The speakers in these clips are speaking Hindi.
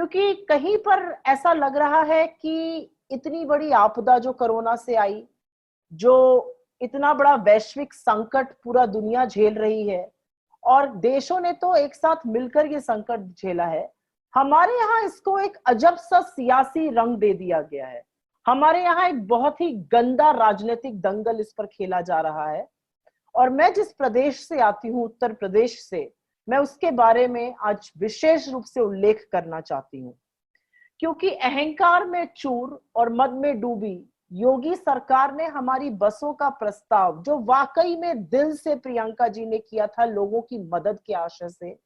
क्योंकि कहीं पर ऐसा लग रहा है कि इतनी बड़ी आपदा जो कोरोना से आई, जो इतना बड़ा वैश्विक संकट पूरा दुनिया झेल रही है और देशों ने तो एक साथ मिलकर ये संकट झेला है। हमारे यहाँ इसको एक अजब सा सियासी रंग दे दिया गया है। हमारे यहाँ एक बहुत ही गंदा राजनीतिक दंगल इस पर खेला जा रहा है। और मैं जिस प्रदेश से आती हूँ, उत्तर प्रदेश से, मैं उसके बारे में आज विशेष रूप से उल्लेख करना चाहती हूँ। क्योंकि अहंकार में चूर और मद में डूबी योगी सरकार ने हमारी बसों का प्रस्ताव, जो वाकई में दिल से प्रियंका जी ने किया था लोगों की मदद के आशय से,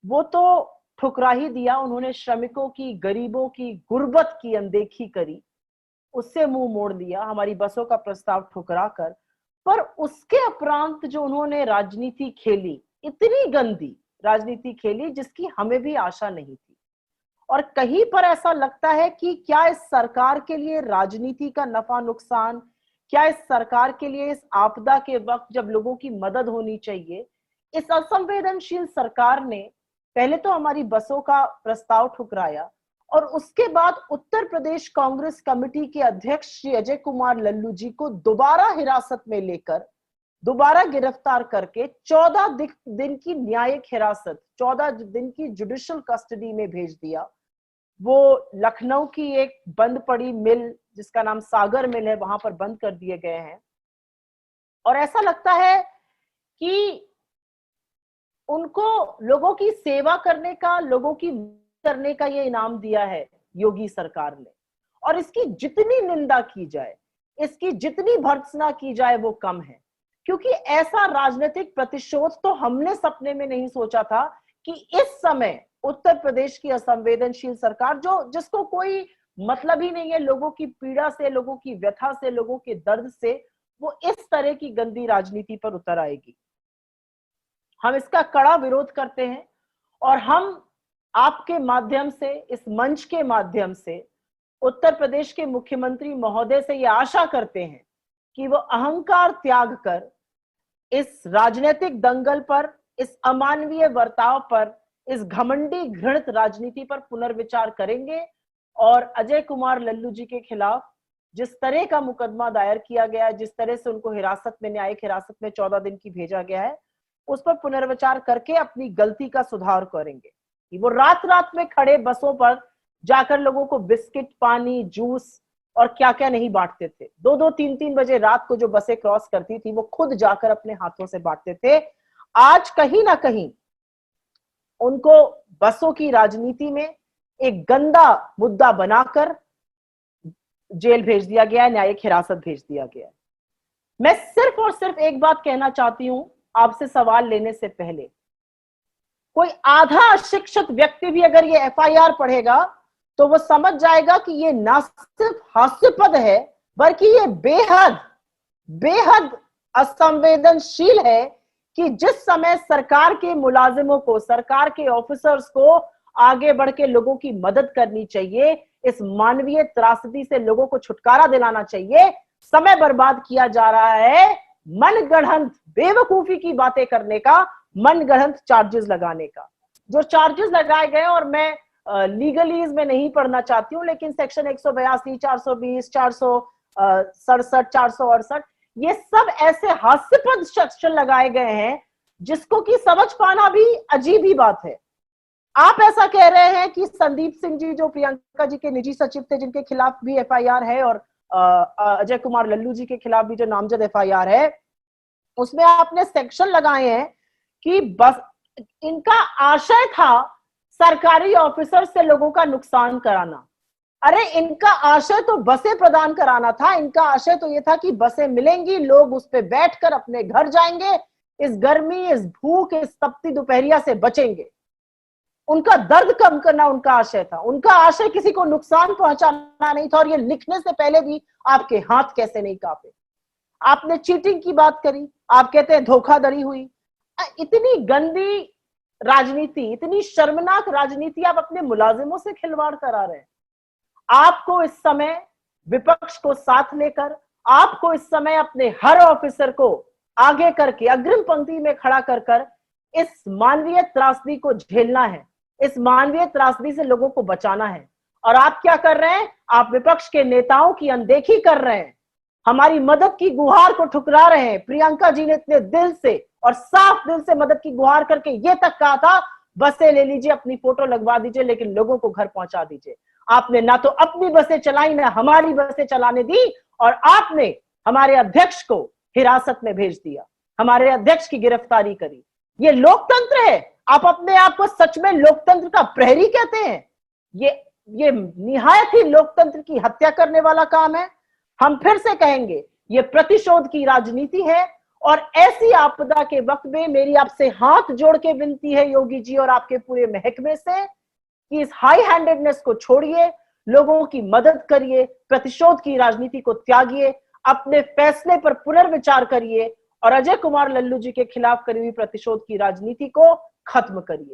वो तो ठुकरा ही दिया। उन्होंने श्रमिकों की, गरीबों की, गुर्बत की अनदेखी करी, उससे मुंह मोड़ लिया, हमारी बसों का प्रस्ताव ठुकरा कर। पर उसके उपरांत जो उन्होंने राजनीति खेली, इतनी गंदी राजनीति खेली जिसकी हमें भी आशा नहीं थी। और कहीं पर ऐसा लगता है कि क्या इस सरकार के लिए राजनीति का नफा नुकसान, क्या इस सरकार के लिए इस आपदा के वक्त जब लोगों की मदद होनी चाहिए, इस असंवेदनशील सरकार ने पहले तो हमारी बसों का प्रस्ताव ठुकराया और उसके बाद उत्तर प्रदेश कांग्रेस कमेटी के अध्यक्ष श्री अजय कुमार लल्लू जी को दोबारा हिरासत में लेकर, दोबारा गिरफ्तार करके 14 दिन की न्यायिक हिरासत, 14 दिन की जुडिशियल कस्टडी में भेज दिया। वो लखनऊ की एक बंद पड़ी मिल, जिसका नाम सागर मिल है, वहां पर बंद कर दिए गए हैं। और ऐसा लगता है कि उनको लोगों की सेवा करने का, लोगों की करने का ये इनाम दिया है योगी सरकार ने। और इसकी जितनी निंदा की जाए, इसकी जितनी भर्त्सना की जाए, वो कम है। क्योंकि ऐसा राजनीतिक प्रतिशोध तो हमने सपने में नहीं सोचा था कि इस समय उत्तर प्रदेश की असंवेदनशील सरकार, जो जिसको कोई मतलब ही नहीं है लोगों की पीड़ा से, लोगों की व्यथा से, लोगों के दर्द से, वो इस तरह की गंदी राजनीति पर उतर आएगी। हम इसका कड़ा विरोध करते हैं और हम आपके माध्यम से, इस मंच के माध्यम से उत्तर प्रदेश के मुख्यमंत्री महोदय से यह आशा करते हैं कि वो अहंकार त्याग कर इस राजनीतिक दंगल पर, इस अमानवीय बर्ताव पर, इस घमंडी घृणित राजनीति पर पुनर्विचार करेंगे और अजय कुमार लल्लू जी के खिलाफ जिस तरह का मुकदमा दायर किया गया है, जिस तरह से उनको हिरासत में, न्यायिक हिरासत में 14 दिन की भेजा गया है, उस पर पुनर्विचार करके अपनी गलती का सुधार करेंगे। कि वो रात रात में खड़े बसों पर जाकर लोगों को बिस्किट, पानी, जूस और क्या क्या नहीं बांटते थे। 2-2, 3-3 बजे रात को जो बसें क्रॉस करती थी, वो खुद जाकर अपने हाथों से बांटते थे। आज कहीं ना कहीं उनको बसों की राजनीति में एक गंदा मुद्दा बनाकर जेल भेज दिया गया है, न्यायिक हिरासत भेज दिया गया है। मैं सिर्फ और सिर्फ एक बात कहना चाहती हूं आपसे सवाल लेने से पहले। कोई आधा अशिक्षित व्यक्ति भी अगर ये एफआईआर पढ़ेगा तो वो समझ जाएगा कि ये ना सिर्फ हास्यास्पद है, बल्कि ये बेहद बेहद असंवेदनशील है कि जिस समय सरकार के मुलाजिमों को, सरकार के ऑफिसर्स को आगे बढ़ के लोगों की मदद करनी चाहिए, इस मानवीय त्रासदी से लोगों को छुटकारा दिलाना चाहिए, समय बर्बाद किया जा रहा है मनगढ़ंत बेवकूफी की बातें करने का, मनगढ़ंत चार्जेस लगाने का। जो चार्जेस लगाए गए, और मैं लीगलीज में नहीं पढ़ना चाहती हूँ, लेकिन सेक्शन 182, 420, 467, 468, ये सब ऐसे हास्यास्पद सेक्शन लगाए गए हैं जिसको कि समझ पाना भी अजीब ही बात है। आप ऐसा कह रहे हैं कि संदीप सिंह जी, जो प्रियंका जी के निजी सचिव थे, जिनके खिलाफ भी एफआईआर है, और अजय कुमार लल्लू जी के खिलाफ भी जो नामजद एफआईआर है, उसमें आपने सेक्शन लगाए हैं कि बस इनका आशय था सरकारी ऑफिसर से लोगों का नुकसान कराना। अरे इनका आशय तो बसें प्रदान कराना था। इनका आशय तो यह था कि बसें मिलेंगी, लोग उस पर बैठकर अपने घर जाएंगे, इस गर्मी, इस भूख, इस तपती दोपहरिया से बचेंगे। उनका दर्द कम करना उनका आशय था। उनका आशय किसी को नुकसान पहुंचाना नहीं था। और ये लिखने से पहले भी आपके हाथ कैसे नहीं कांपे। आपने चीटिंग की बात करी, आप कहते हैं धोखाधड़ी हुई। इतनी गंदी राजनीति, इतनी शर्मनाक राजनीति आप अपने मुलाजिमों से खिलवाड़ करा रहे हैं। आपको इस समय विपक्ष को साथ लेकर, आपको इस समय अपने हर ऑफिसर को आगे करके, अग्रिम पंक्ति में खड़ा कर इस मानवीय त्रासदी को झेलना है। इस मानवीय त्रासदी से लोगों को बचाना है। और आप क्या कर रहे हैं? आप विपक्ष के नेताओं की अनदेखी कर रहे हैं, हमारी मदद की गुहार को ठुकरा रहे हैं। प्रियंका जी ने इतने दिल से और साफ दिल से मदद की गुहार करके ये तक कहा था, बसें ले लीजिए, अपनी फोटो लगवा दीजिए, लेकिन लोगों को घर पहुंचा दीजिए। आपने ना तो अपनी बसें चलाई, ना हमारी बसें चलाने दी, और आपने हमारे अध्यक्ष को हिरासत में भेज दिया, हमारे अध्यक्ष की गिरफ्तारी करी। ये लोकतंत्र है? आप अपने आप को सच में लोकतंत्र का प्रहरी कहते हैं? ये निहायत ही लोकतंत्र की हत्या करने वाला काम है। हम फिर से कहेंगे, ये प्रतिशोध की राजनीति है। और ऐसी आपदा के वक्त में मेरी आपसे हाथ जोड़ के विनती है योगी जी और आपके पूरे महकमे से, कि इस हाई हैंडेडनेस को छोड़िए, लोगों की मदद करिए, प्रतिशोध की राजनीति को त्यागिए, अपने फैसले पर पुनर्विचार करिए और अजय कुमार लल्लू जी के खिलाफ करी हुई प्रतिशोध की राजनीति को खत्म करिए।